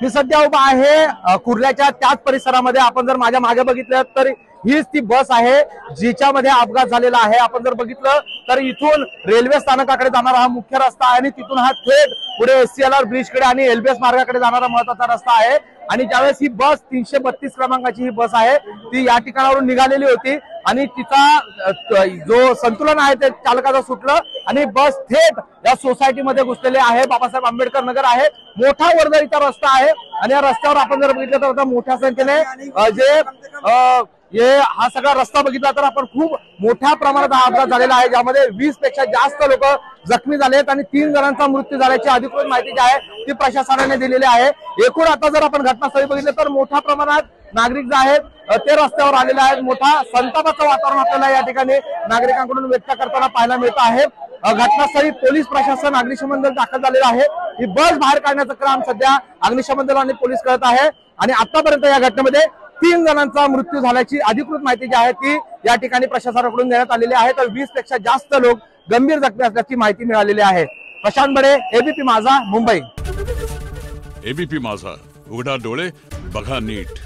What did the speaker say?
मी सध्या उभा आहे कुर्ल्याच्या त्याच परिसरामध्ये। आपण जर माझ्या मागे बघितलं तर हीच ती बस आहे जिच्यामध्ये अपघात झालेला आहे। आपण जर बघितलं तर इथून रेल्वे स्थानकाकडे जाणारा हा मुख्य रस्ता आहे आणि तिथून हा थेट पुढे एससीएलआर ब्रिजकडे आणि एलबीएस मार्गाकडे जाणारा महत्त्वाचा रस्ता आहे। आणि ज्यावेळेस ही बस 332 क्रमांकाची ही बस आहे ती या ठिकाणावरून निघालेली होती आणि तिचा जो संतुलन आहे ते चालकाचं सुटलं आणि बस थेट या सोसायटीमध्ये घुसलेली आहे। बाबासाहेब आंबेडकर नगर आहे, मोठा वर्दळीचा रस्ता आहे आणि या रस्त्यावर आपण जर बघितलं तर मोठ्या संख्येने हा सगळा रस्ता बघितला तर आपण खूप मोठ्या प्रमाणात हा अपघात झालेला आहे, ज्यामध्ये 20 पेक्षा जास्त लोक जखमी झालेत आणि 3 जणांचा मृत्यू झाल्याची अधिकृत माहिती जी आहे ती प्रशासनाने दिलेली आहे। एकूण आता जर आपण घटनास्थळी बघितलं तर मोठ्या प्रमाणात नागरिक जे आहेत ते रस्त्यावर आलेले आहेत। मोठा संतापाचं वातावरण आपल्याला या ठिकाणी नागरिकांकडून व्यक्त करताना पाहायला मिळत आहे। घटनास्थळी पोलीस प्रशासन अग्निशमन दल दाखल झालेलं आहे। ही बस बाहेर काढण्याचं काम सध्या अग्निशमन दल आणि पोलीस करत आहे आणि आतापर्यंत या घटनेमध्ये 3 जणांचा मृत्यू झाल्याची अधिकृत माहिती जी आहे ती या ठिकाणी प्रशासनाकडून देण्यात आलेली आहे। तर 20 पेक्षा जास्त लोक गंभीर जखमी असल्याची माहिती मिळालेली आहे। प्रशांत बडे, एबीपी माझा, मुंबई। एबीपी माझा, उघडा डोळे बघा नीट।